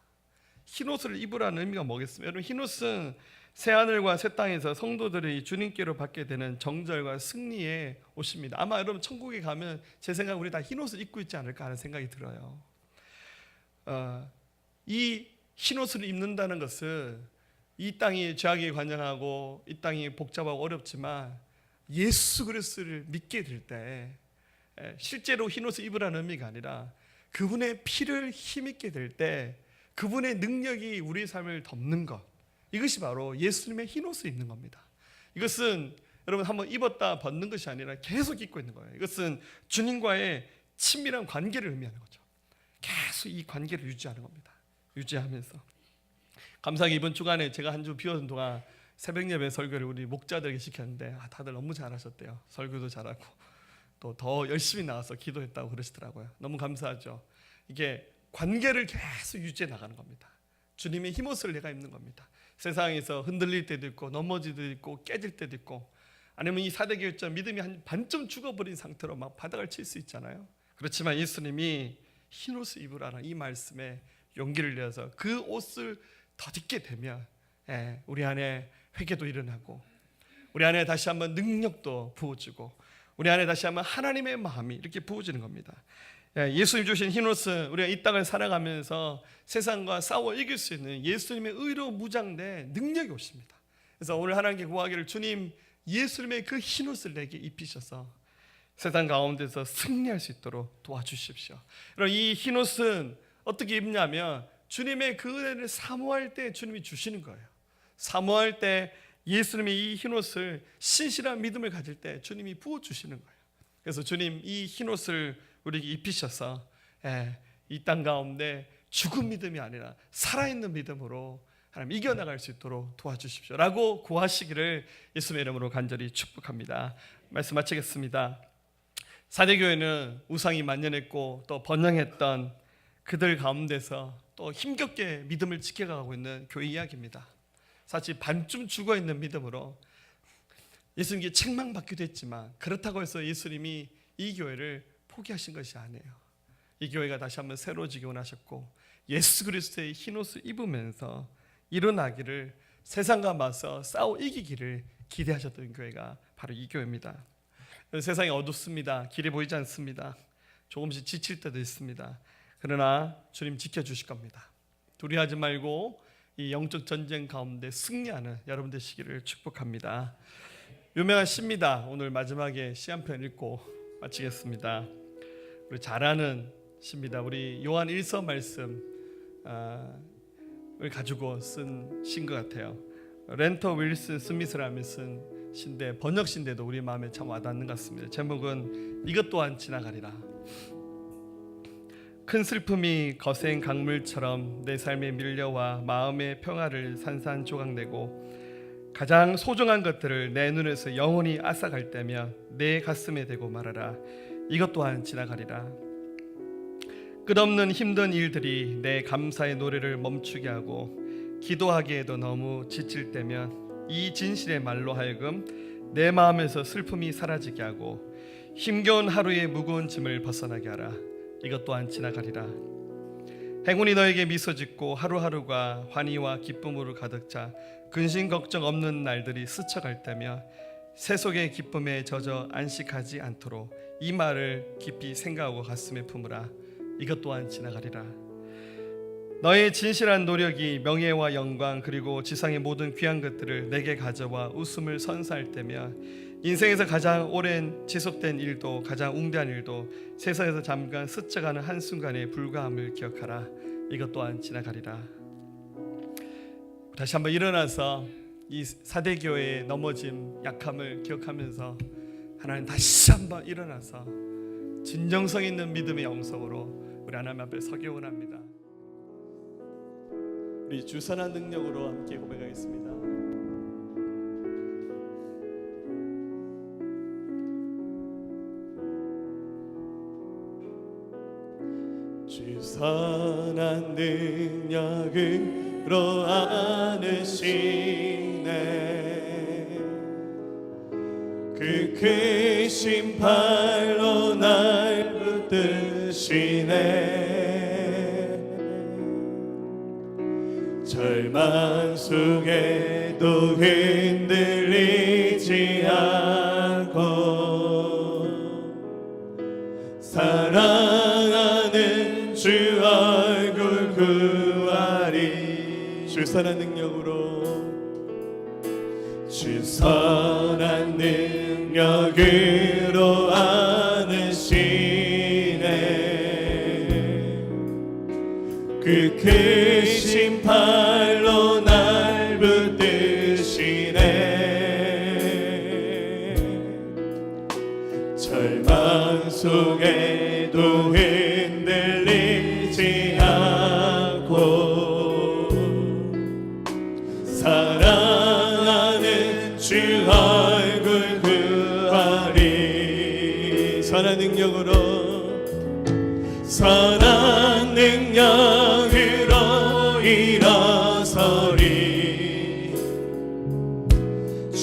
흰옷을 입으라는 의미가 뭐겠습니까? 여러분 흰옷은 새하늘과 새 땅에서 성도들이 주님께로 받게 되는 정절과 승리의 옷입니다. 아마 여러분 천국에 가면 제 생각에 우리 다 흰옷을 입고 있지 않을까 하는 생각이 들어요. 이 흰옷을 입는다는 것은 이 땅이 죄악에 관영하고 이 땅이 복잡하고 어렵지만 예수 그리스도를 믿게 될 때 실제로 흰옷을 입으라는 의미가 아니라 그분의 피를 힘입게 될 때 그분의 능력이 우리의 삶을 덮는 것, 이것이 바로 예수님의 흰옷을 입는 겁니다. 이것은 여러분 한번 입었다 벗는 것이 아니라 계속 입고 있는 거예요. 이것은 주님과의 친밀한 관계를 의미하는 거죠. 계속 이 관계를 유지하는 겁니다. 유지하면서 감사하게 이번 주간에 제가 한 주 비워둔 동안 새벽 예배 설교를 우리 목자들에게 시켰는데 다들 너무 잘하셨대요. 설교도 잘하고 또 더 열심히 나와서 기도했다고 그러시더라고요. 너무 감사하죠. 이게 관계를 계속 유지해 나가는 겁니다. 주님의 힘옷을 내가 입는 겁니다. 세상에서 흔들릴 때도 있고 넘어질 때도 있고 깨질 때도 있고, 아니면 이 사대교회처럼 믿음이 한 반쯤 죽어버린 상태로 막 바닥을 칠 수 있잖아요. 그렇지만 예수님이 흰옷을 입으라는 이 말씀에 용기를 내서 그 옷을 덧입게 되면 우리 안에 회개도 일어나고, 우리 안에 다시 한번 능력도 부어지고, 우리 안에 다시 한번 하나님의 마음이 이렇게 부어지는 겁니다. 예수님 주신 흰옷은 우리가 이 땅을 살아가면서 세상과 싸워 이길 수 있는 예수님의 의로 무장된 능력이 오십니다. 그래서 오늘 하나님께 구하기를, 주님 예수님의 그 흰옷을 내게 입히셔서 세상 가운데서 승리할 수 있도록 도와주십시오. 그럼 이 흰옷은 어떻게 입냐면 주님의 그 은혜를 사모할 때 주님이 주시는 거예요. 사모할 때 예수님의 이 흰옷을 신실한 믿음을 가질 때 주님이 부어주시는 거예요. 그래서 주님 이 흰옷을 우리에게 입히셔서 이 땅 가운데 죽은 믿음이 아니라 살아있는 믿음으로 하나님 이겨나갈 수 있도록 도와주십시오 라고 구하시기를 예수님의 이름으로 간절히 축복합니다. 말씀 마치겠습니다. 사대교회는 우상이 만연했고 또 번영했던 그들 가운데서 또 힘겹게 믿음을 지켜가고 있는 교회 이야기입니다. 사실 반쯤 죽어있는 믿음으로 예수님께 책망받기도 했지만, 그렇다고 해서 예수님이 이 교회를 포기하신 것이 아니에요. 이 교회가 다시 한번 새로워지기 원하셨고, 예수 그리스도의 흰옷을 입으면서 일어나기를, 세상과 맞서 싸워 이기기를 기대하셨던 교회가 바로 이 교회입니다. 세상이 어둡습니다. 길이 보이지 않습니다. 조금씩 지칠 때도 있습니다. 그러나 주님 지켜주실 겁니다. 두려워하지 말고 이 영적 전쟁 가운데 승리하는 여러분 되시기를 축복합니다. 유명한 시입니다. 오늘 마지막에 시 한 편 읽고 마치겠습니다. 우리 잘 아는 시입니다. 우리 요한 1서 말씀을 가지고 쓴 시인 것 같아요. 렌터 윌슨 스미스라며 쓴 시인데, 번역시인데도 우리 마음에 참 와닿는 것 같습니다. 제목은 이것 또한 지나가리라. 큰 슬픔이 거센 강물처럼 내 삶에 밀려와 마음의 평화를 산산조각내고 가장 소중한 것들을 내 눈에서 영원히 앗아갈 때면 내 가슴에 대고 말하라. 이것 또한 지나가리라. 끝없는 힘든 일들이 내 감사의 노래를 멈추게 하고 기도하기에도 너무 지칠 때면 이 진실의 말로 하여금 내 마음에서 슬픔이 사라지게 하고 힘겨운 하루의 무거운 짐을 벗어나게 하라. 이것 또한 지나가리라. 행운이 너에게 미소 짓고 하루하루가 환희와 기쁨으로 가득 차 근심 걱정 없는 날들이 스쳐갈 때며 세속의 기쁨에 젖어 안식하지 않도록 이 말을 깊이 생각하고 가슴에 품으라. 이것 또한 지나가리라. 너의 진실한 노력이 명예와 영광 그리고 지상의 모든 귀한 것들을 내게 가져와 웃음을 선사할 때며 인생에서 가장 오랜 지속된 일도 가장 웅대한 일도 세상에서 잠깐 스쳐가는 한순간의 불과함을 기억하라. 이것 또한 지나가리라. 다시 한번 일어나서 이 사대교회의 넘어짐 약함을 기억하면서 하나님 다시 한번 일어나서 진정성 있는 믿음의 영성으로 우리 하나님 앞에 서기 원합니다. 우리 주선한 능력으로 함께 고백하겠습니다. 주선한 능력으로 안으시네. 그 크신 팔로 날 붙드시네. 절망 속에도 흔들리지 않고 사랑하는 주 얼굴 구하리. 주선한 능력으로 주선한 능력으로 안으시네. 그 크신 팔로 날 붙드시네. 절망 속에도 흔들리지 않고 사랑하는 주 얼굴 구하리.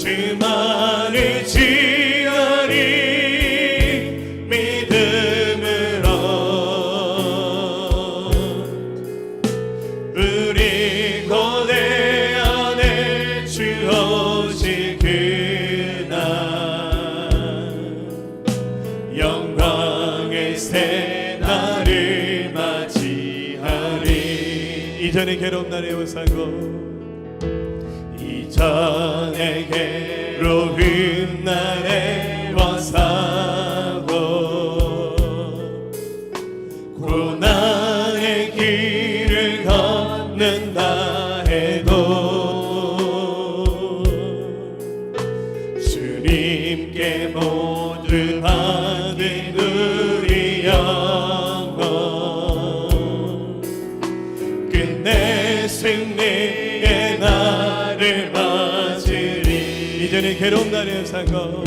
주만을 지으리 믿음으로 우리 고대 안에 주 오실 그날 영광의 새날을 맞이하리. 이전의 괴로운 날에 와사고 이전의 괴로운 날에 와사고 고난의 길을 걷는다 해도 주님께 모두 받은 우리 영혼 끝내 승리의 날을 맞으리. 이전의 괴로운 날에 사고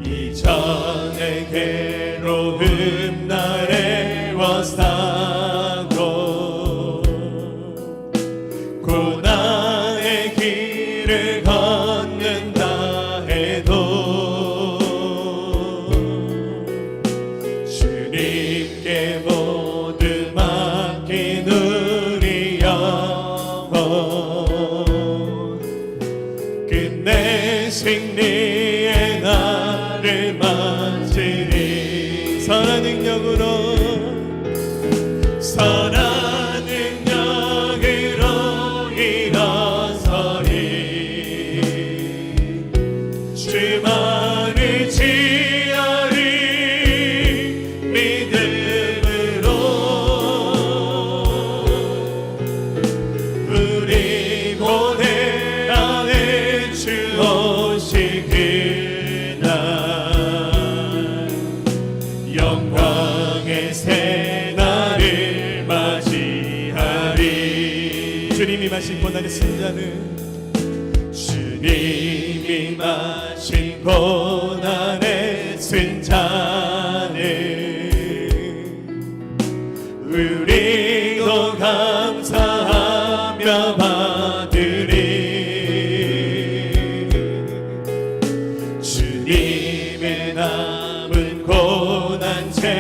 이전의 괴로운 날에 와사고 고난의 길을 걷는다 해도 주님께 모두 맡긴 우리 영혼 끝내 승리의 날을 맞으리. 선한 능력으로 선한 능력으로 일어서리 주만을 지으리 믿음으로 우리 고대 안에 주 오실 그날 영광의 새날을 맞이하리. 주님이 마신 고난의 승자는 주님이 마신 고난의 승자는 우리도 감사하며 받으리. 주님의 남은 고난 채워가며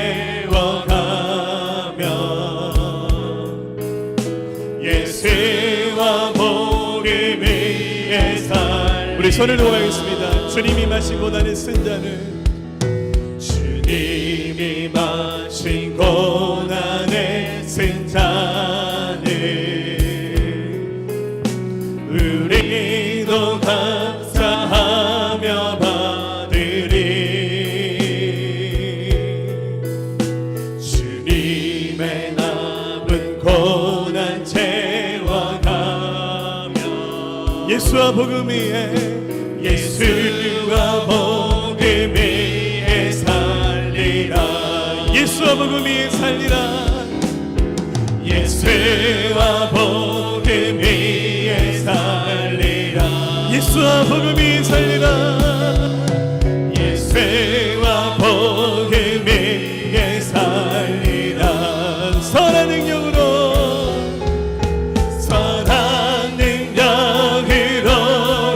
예수와 복음 위에 살. 우리 손을 놓아야겠습니다. 주님이 마신 고난의 승자는 주님이 마신 고난의 승자는 우리도 감사하며 받으리. 주님의 남은 고난 채워가며 예수와 복음 위에 예수와 복음 위에 살리라. 예수와 복음 위에 살리라. 예수와 복음 위에 살리라. 예수와 복음 위에 살리라. 예수와 복음 위에 살리라. 선한 능력으로 선한 능력으로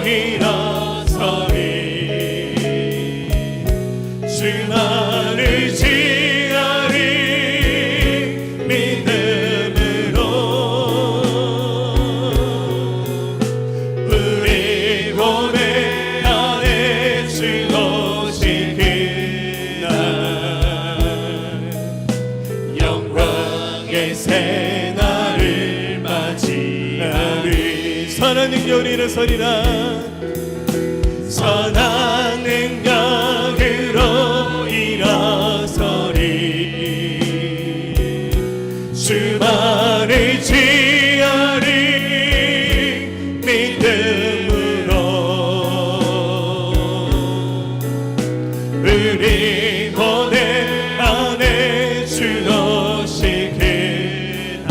일어서리 주만을 지으리 믿음으로 우리 고대 안에 주 오실 그날 영광의 새날을 맞이하리. 선한 능력으로 일어서리라. 선한 능력으로 일어서리 주만을 지으리 믿음으로 우리 고대 안에 주 오실 그날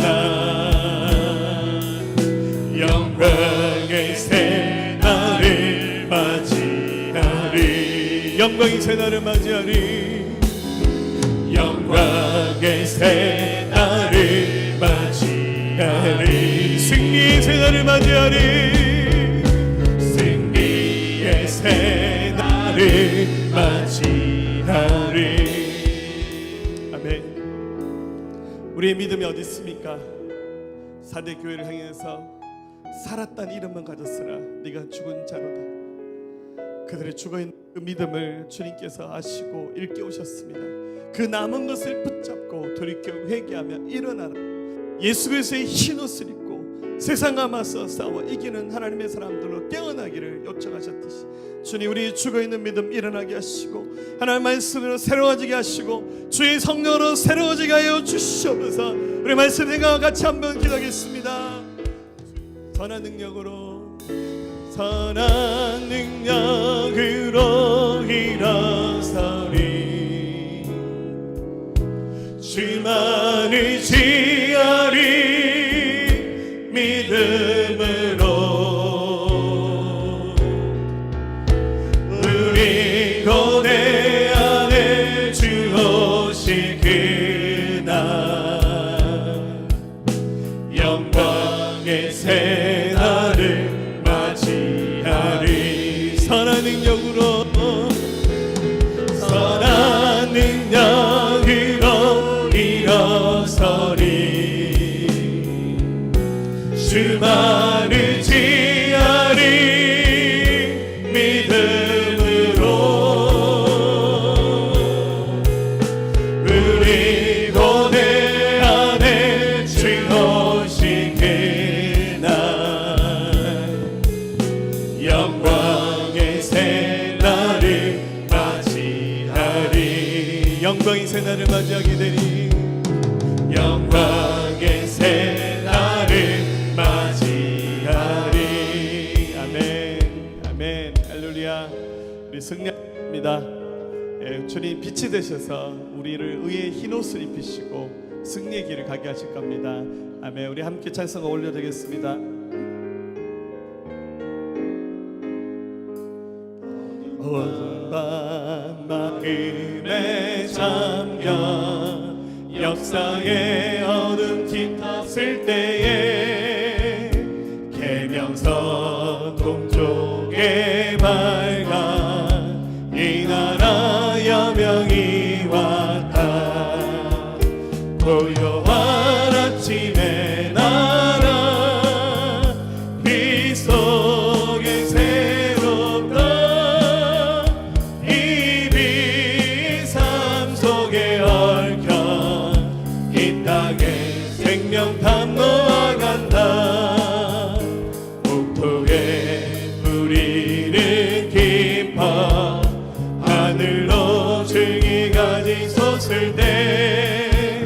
영광의 새날을 맞이하리. 영광의 새날을 맞이하리. 영광의 새날을 맞이하리. 승리의 새날을 맞이하리. 승리 새 날을 맞이하리. 아멘. 우리의 믿음이 어디 있습니까? 4대 교회를 향해서 살았다는 이름만 가졌으나 네가 죽은 자로다. 그들의 죽어있는 그 믿음을 주님께서 아시고 일깨우셨습니다. 그 남은 것을 붙잡고 돌이켜 회개하며 일어나라. 예수 그리스도의 흰옷을 입고 세상과 맞서 싸워 이기는 하나님의 사람들로 깨어나기를 요청하셨듯이 주님, 우리 죽어있는 믿음 일어나게 하시고 하나님의 말씀으로 새로워지게 하시고 주의 성령으로 새로워지게 하여 주시옵소서. 우리 말씀 생각과 같이 한번 기도하겠습니다. 선한 능력으로 일어서리 주만을 지하리 믿음으로 우리 고대 안에 주 오실 그날 영광의 새 날을 맞이하리. 선한 능력으로 선한 능력으로 일어서리 주만을 지하리 믿음으로 우리 고대 안에 주 오신 그날 영광의 새 날을 맞이하리. 영광의 새 날을 맞이하게 되니 영광의 새 날을 맞이하리. 아멘 아멘 할렐루야. 우리 승리합니다. 주님 빛이 되셔서 우리를 의의 흰옷을 입히시고 승리의 길을 가게 하실 겁니다. 아멘. 우리 함께 찬송을 올려드리겠습니다. 어두운 밤 마음에 잠겨 역사의 어둠 짙었을 때에 계명선 동쪽에 밝아 이 나라 여명이 왔다. 고요한 아침의 나라 빛 속에 새롭다. 이 빛 삶 속에 얽혀 이 땅에 생명 탐로아간다. 목토에 뿌리는 깊어 하늘로 증이가지 솟을 때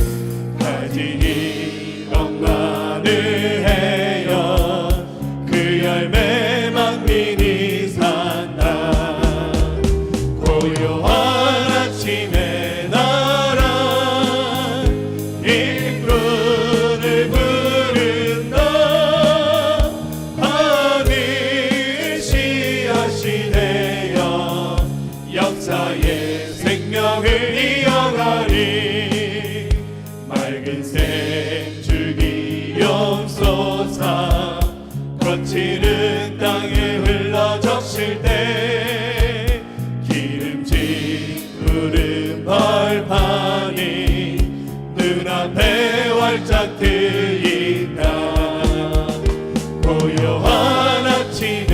가지니 억만을 해여 그 열매 만민이 산다. 고요한 아침의 나라 일꾼을 부른다. 하늘 씨앗이 되어 역사의 생명을 이어가리. 맑은 생줄기 용솟아 거칠은 땅에 흘러 적실 때 기름진 푸른 벌판이 눈앞에 활짝 트인다. 고요한 아침에